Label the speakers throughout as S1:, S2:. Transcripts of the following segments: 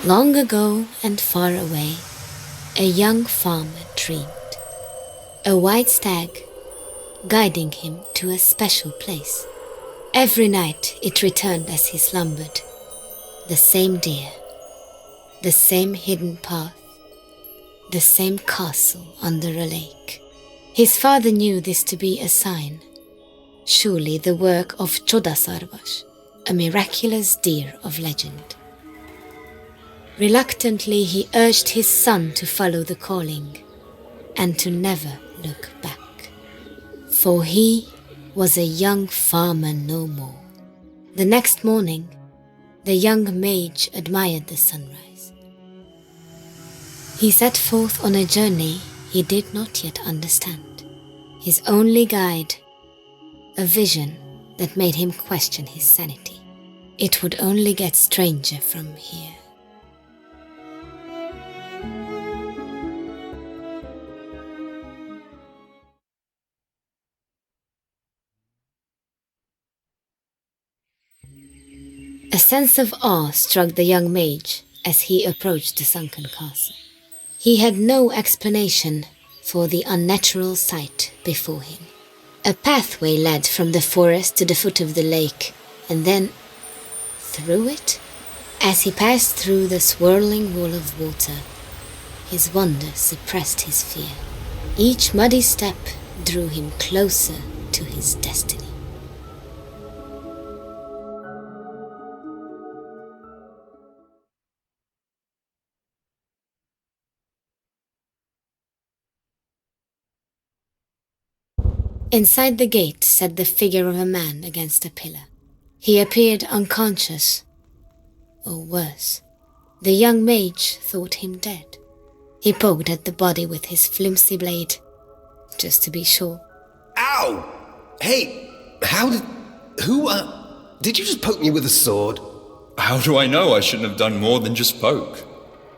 S1: Long ago and far away, a young farmer dreamed. A white stag guiding him to a special place. Every night it returned as he slumbered. The same deer, the same hidden path, the same castle under a lake. His father knew this to be a sign. Surely the work of Chodasarvash, a miraculous deer of legend. Reluctantly he urged his son to follow the calling and to never look back. For he was a young farmer no more. The next morning, the young mage admired the sunrise. He set forth on a journey he did not yet understand. His only guide, a vision that made him question his sanity. It would only get stranger from here. A sense of awe struck the young mage as he approached the sunken castle. He had no explanation for the unnatural sight before him. A pathway led from the forest to the foot of the lake, and then through it. As he passed through the swirling wall of water, his wonder suppressed his fear. Each muddy step drew him closer to his destiny. Inside the gate sat the figure of a man against a pillar. He appeared unconscious, or worse. The young mage thought him dead. He poked at the body with his flimsy blade, just to be sure.
S2: Ow! Hey, did you just poke me with a sword?
S3: How do I know? I shouldn't have done more than just poke.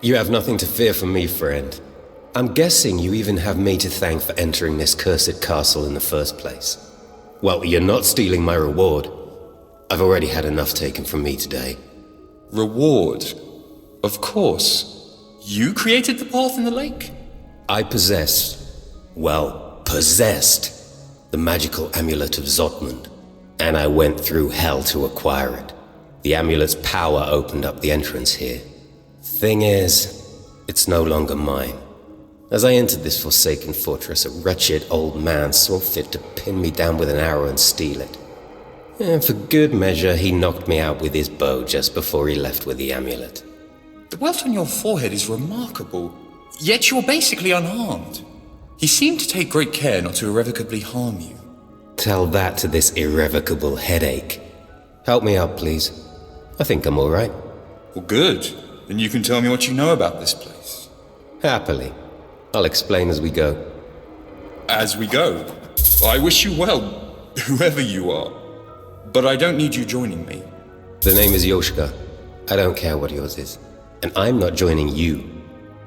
S2: You have nothing to fear from me, friend. I'm guessing you even have me to thank for entering this cursed castle in the first place. Well, you're not stealing my reward. I've already had enough taken from me today.
S3: Reward? Of course. You created the path in the lake?
S2: I possessed the magical amulet of Zotmund, and I went through hell to acquire it. The amulet's power opened up the entrance here. Thing is, it's no longer mine. As I entered this forsaken fortress, a wretched old man saw fit to pin me down with an arrow and steal it. And for good measure, he knocked me out with his bow just before he left with the amulet.
S3: The welt on your forehead is remarkable, yet you're basically unharmed. He seemed to take great care not to irrevocably harm you.
S2: Tell that to this irrevocable headache. Help me out, please. I think I'm all right.
S3: Well, good. Then you can tell me what you know about this place.
S2: Happily. I'll explain as we go.
S3: As we go? I wish you well, whoever you are. But I don't need you joining me.
S2: The name is Yoshka. I don't care what yours is. And I'm not joining you.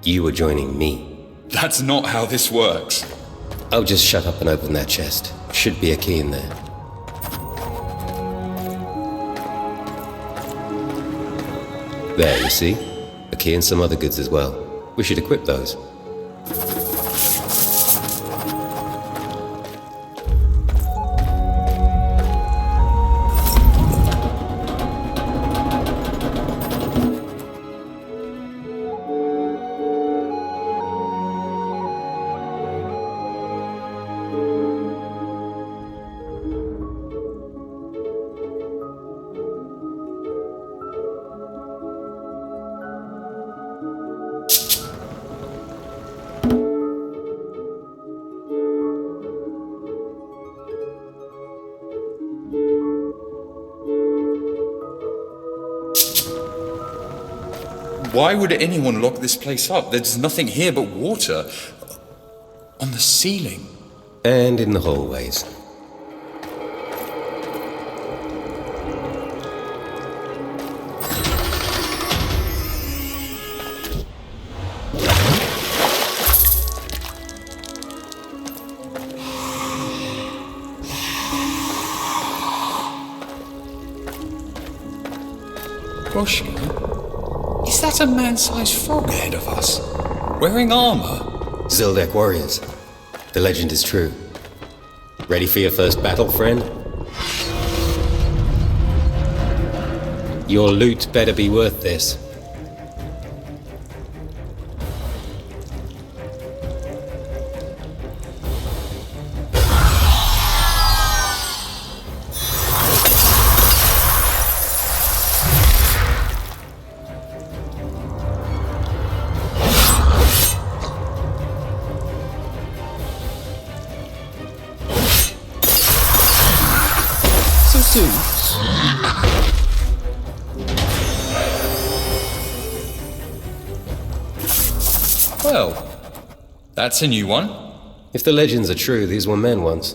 S2: You are joining me.
S3: That's not how this works.
S2: Oh, just shut up and open that chest. Should be a key in there. There, you see? A key and some other goods as well. We should equip those.
S3: Why would anyone lock this place up? There's nothing here but water. On the ceiling.
S2: And in the hallways.
S3: Roshka, Is that a man-sized frog ahead of us? Wearing armor?
S2: Zildek warriors. The legend is true. Ready for your first battle, friend? Your loot better be worth this.
S3: So soon? Well, that's a new one.
S2: If the legends are true, these were men once.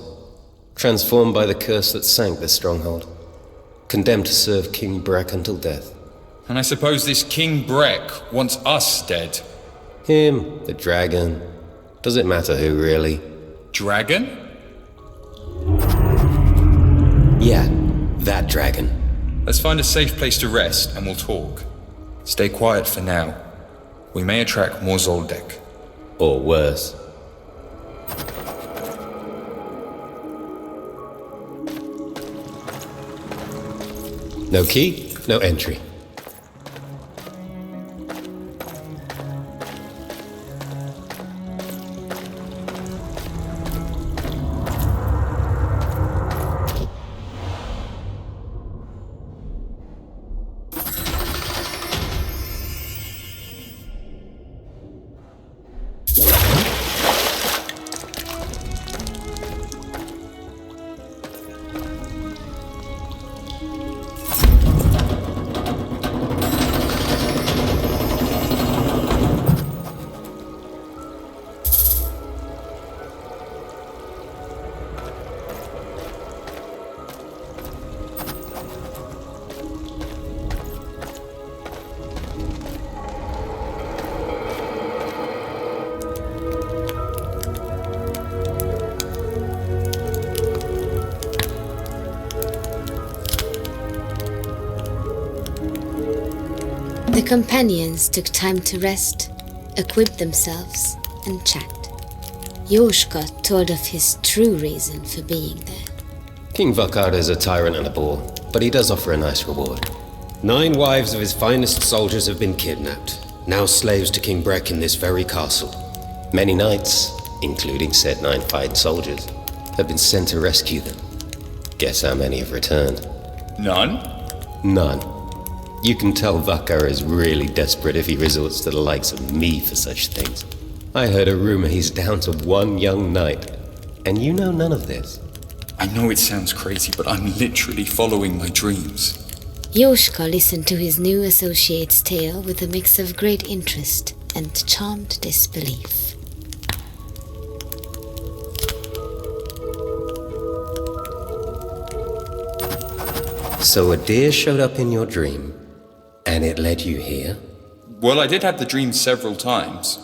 S2: Transformed by the curse that sank this stronghold. Condemned to serve King Breck until death.
S3: And I suppose this King Breck wants us dead.
S2: Him, the dragon. Does it matter who, really?
S3: Dragon?
S2: Yeah, that dragon.
S3: Let's find a safe place to rest and we'll talk. Stay quiet for now. We may attract more Zoldyck.
S2: Or worse. No key, no entry.
S1: The companions took time to rest, equip themselves, and chat. Yoshka told of his true reason for being there.
S2: King Vakar is a tyrant and a bore, but he does offer a nice reward. 9 wives of his finest soldiers have been kidnapped, now slaves to King Breck in this very castle. Many knights, including said 9 fine soldiers, have been sent to rescue them. Guess how many have returned?
S3: None?
S2: None. You can tell Vakar is really desperate if he resorts to the likes of me for such things. I heard a rumor he's down to 1 young knight, and you know none of this.
S3: I know it sounds crazy, but I'm literally following my dreams.
S1: Yoshka listened to his new associate's tale with a mix of great interest and charmed disbelief.
S2: So a deer showed up in your dream, and it led you here?
S3: Well, I did have the dream several times.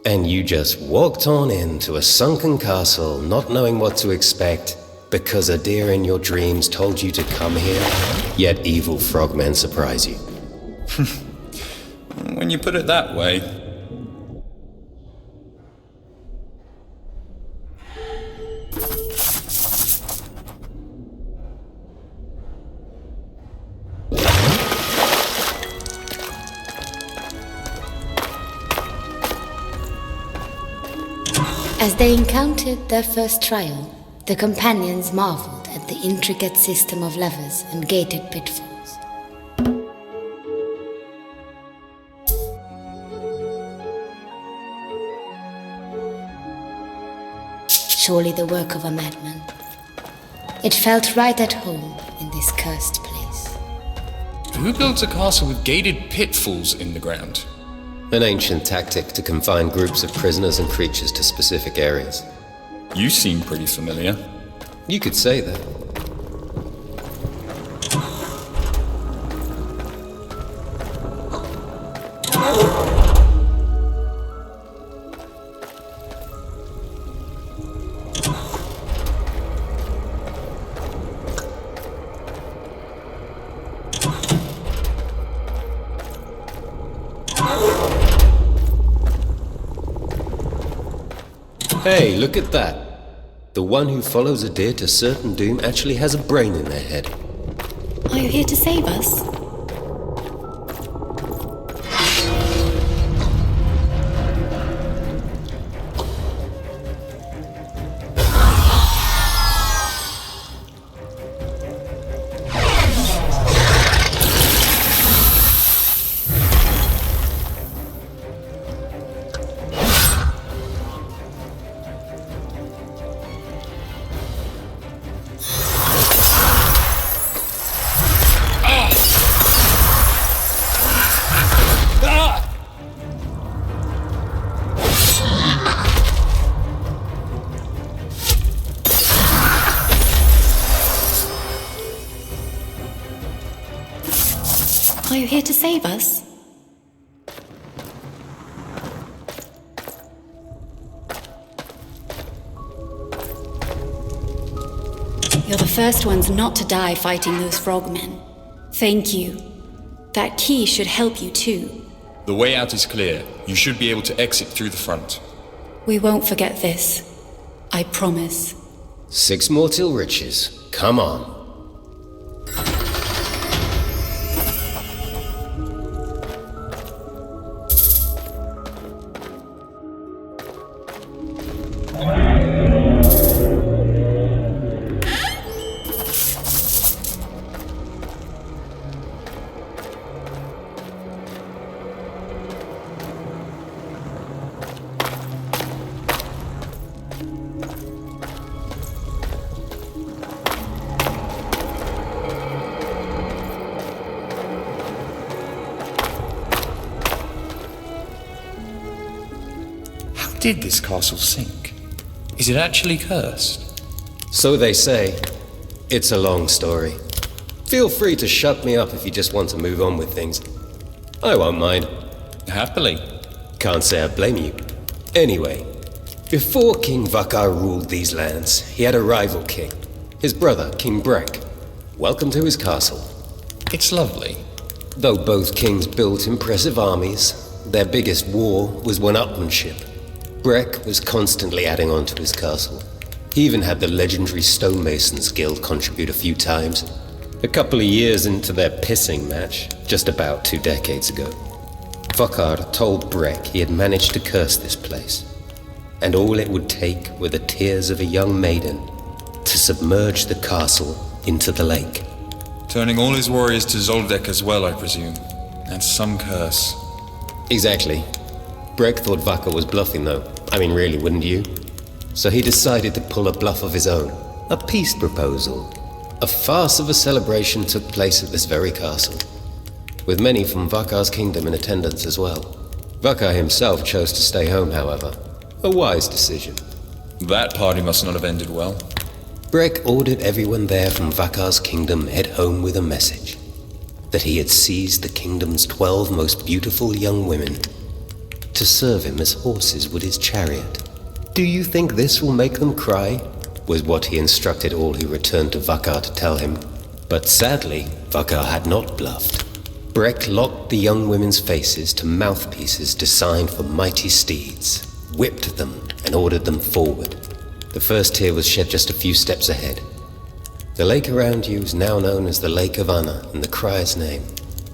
S2: And you just walked on into a sunken castle, not knowing what to expect, because a deer in your dreams told you to come here, yet evil frogmen surprise you.
S3: When you put it that way.
S1: As they encountered their first trial, the companions marveled at the intricate system of levers and gated pitfalls. Surely the work of a madman. It felt right at home in this cursed place.
S3: Who builds a castle with gated pitfalls in the ground?
S2: An ancient tactic to confine groups of prisoners and creatures to specific areas.
S3: You seem pretty familiar.
S2: You could say that. Hey, look at that. The one who follows a deer to certain doom actually has a brain in their head.
S4: Are you here to save us? Are you here to save us? You're the first ones not to die fighting those frogmen. Thank you. That key should help you too.
S3: The way out is clear. You should be able to exit through the front.
S4: We won't forget this. I promise.
S2: 6 more till riches. Come on.
S3: Did this castle sink? Is it actually cursed?
S2: So they say. It's a long story. Feel free to shut me up if you just want to move on with things. I won't mind.
S3: Happily.
S2: Can't say I blame you. Anyway, before King Vakar ruled these lands, he had a rival king. His brother, King Brek. Welcome to his castle.
S3: It's lovely.
S2: Though both kings built impressive armies, their biggest war was one-upmanship. Brek was constantly adding on to his castle. He even had the legendary Stonemasons Guild contribute a few times. A couple of years into their pissing match, just about 2 decades ago, Vakar told Brek he had managed to curse this place, and all it would take were the tears of a young maiden to submerge the castle into the lake.
S3: Turning all his warriors to Zoldyck as well, I presume. That's some curse.
S2: Exactly. Brek thought Vakar was bluffing though. I mean, really, wouldn't you? So he decided to pull a bluff of his own. A peace proposal. A farce of a celebration took place at this very castle, with many from Vakar's kingdom in attendance as well. Vakar himself chose to stay home, however. A wise decision.
S3: That party must not have ended well.
S2: Brek ordered everyone there from Vakar's kingdom head home with a message. That he had seized the kingdom's 12 most beautiful young women to serve him as horses would his chariot. Do you think this will make them cry? Was what he instructed all who returned to Vakar to tell him. But sadly, Vakar had not bluffed. Brek locked the young women's faces to mouthpieces designed for mighty steeds, whipped them, and ordered them forward. The first tear was shed just a few steps ahead. The lake around you is now known as the Lake of Anna in the crier's name.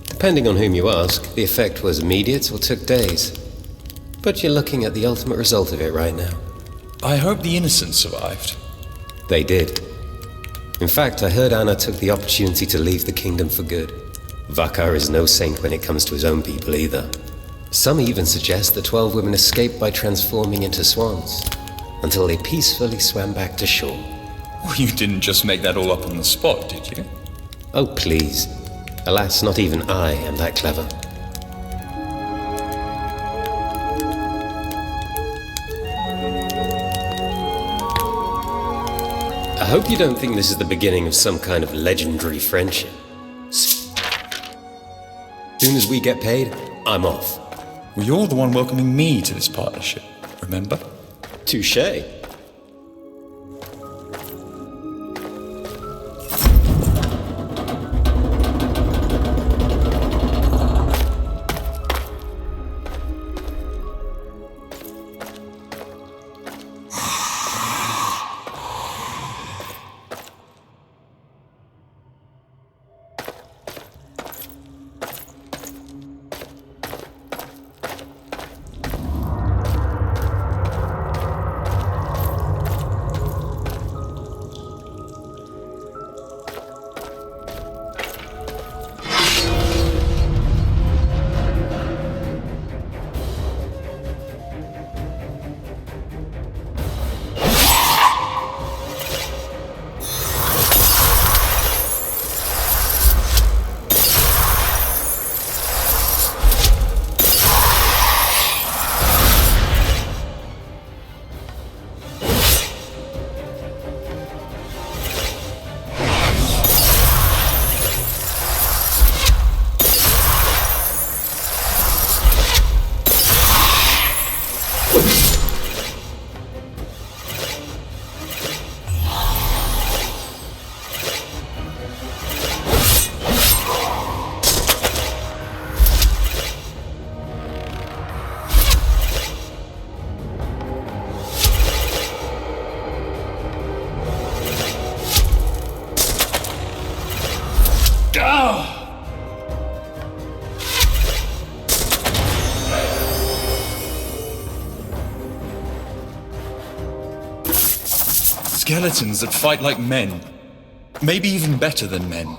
S2: Depending on whom you ask, the effect was immediate or took days. But you're looking at the ultimate result of it right now.
S3: I hope the innocents survived.
S2: They did. In fact, I heard Anna took the opportunity to leave the kingdom for good. Vakar is no saint when it comes to his own people either. Some even suggest the 12 women escaped by transforming into swans, until they peacefully swam back to shore.
S3: Well, you didn't just make that all up on the spot, did you?
S2: Oh, please. Alas, not even I am that clever. I hope you don't think this is the beginning of some kind of legendary friendship. Soon as we get paid, I'm off.
S3: Well, you're the one welcoming me to this partnership, remember?
S2: Touché.
S3: Skeletons that fight like men. Maybe even better than men.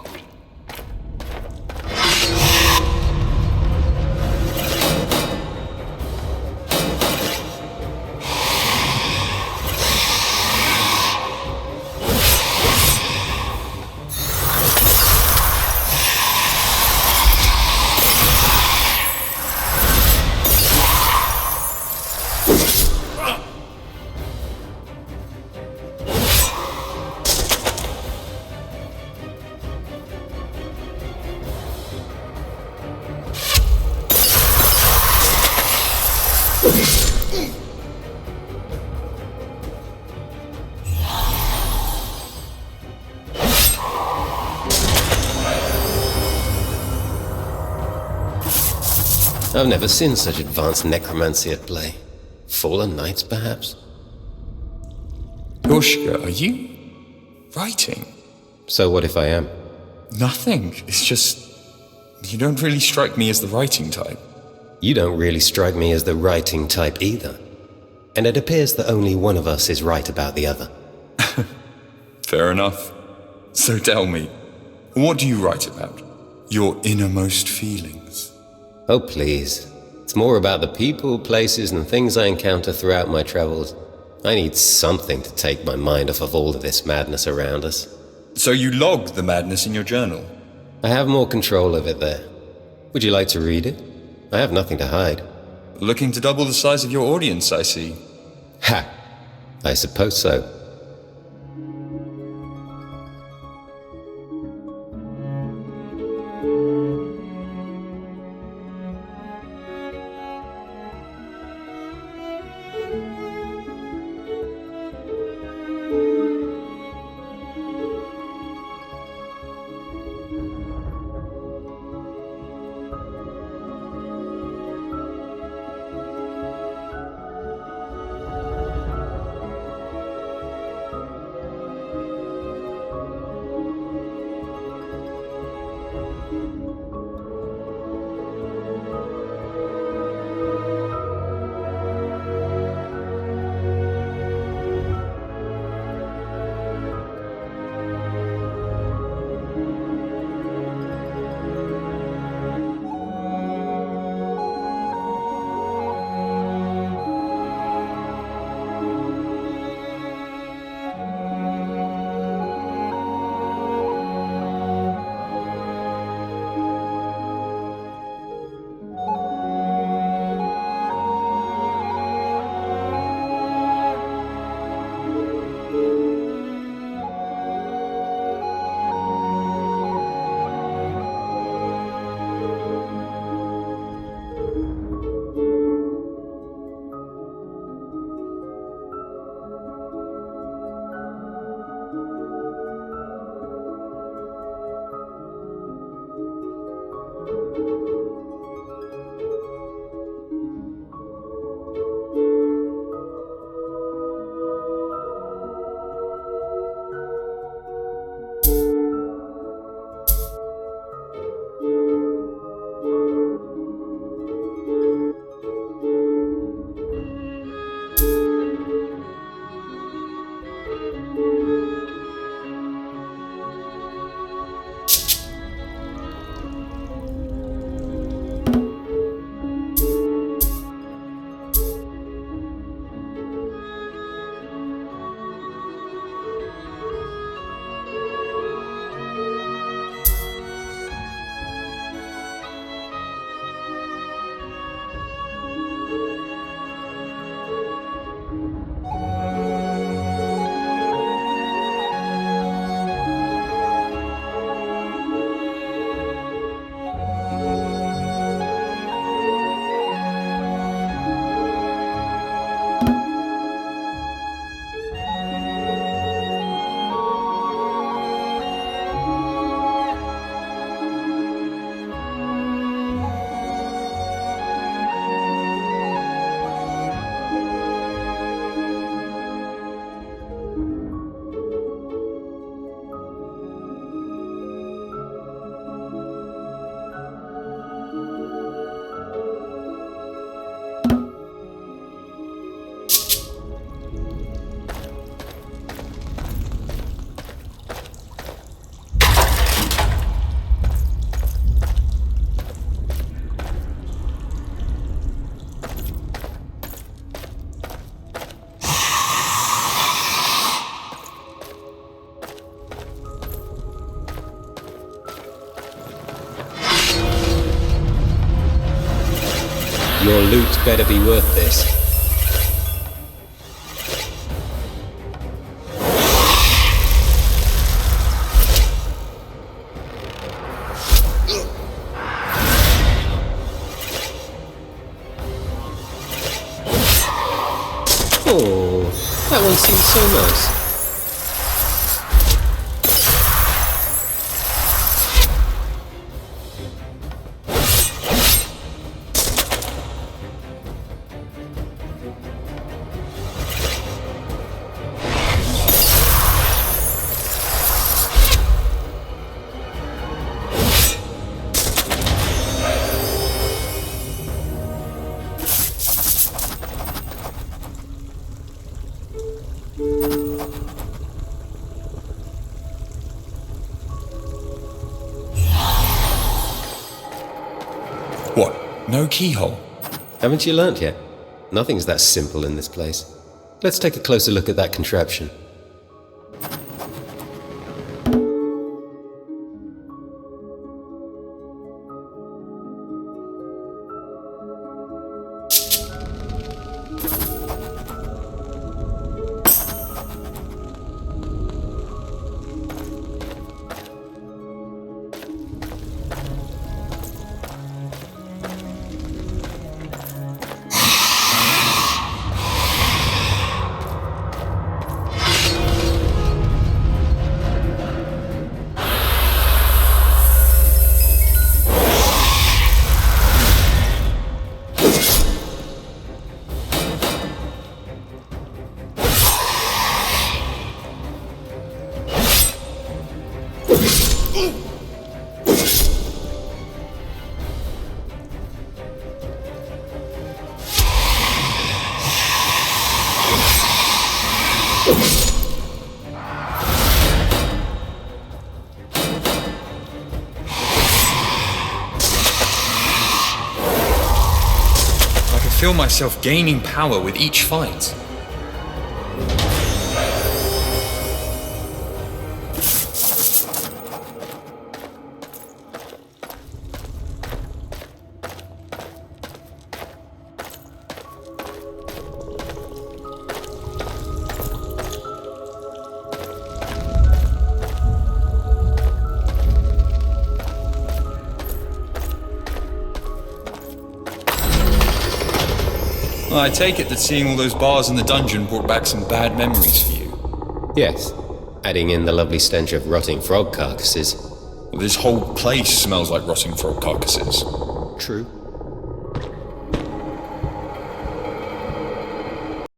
S2: I've never seen such advanced necromancy at play. Fallen knights, perhaps?
S3: Yoshka, are you writing?
S2: So what if I am?
S3: Nothing. It's just... you don't really strike me as the writing type.
S2: You don't really strike me as the writing type either. And it appears that only one of us is right about the other.
S3: Fair enough. So tell me, what do you write about? Your innermost feelings?
S2: Oh, please. It's more about the people, places, and things I encounter throughout my travels. I need something to take my mind off of all of this madness around us.
S3: So you log the madness in your journal?
S2: I have more control of it there. Would you like to read it? I have nothing to hide.
S3: Looking to double the size of your audience, I see.
S2: Ha! I suppose so. Your loot better be worth this. Oh, that one seems so nice.
S3: What? No keyhole?
S2: Haven't you learnt yet? Nothing's that simple in this place. Let's take a closer look at that contraption.
S3: I can feel myself gaining power with each fight. I take it that seeing all those bars in the dungeon brought back some bad memories for you.
S2: Yes, adding in the lovely stench of rotting frog carcasses.
S3: This whole place smells like rotting frog carcasses.
S2: True.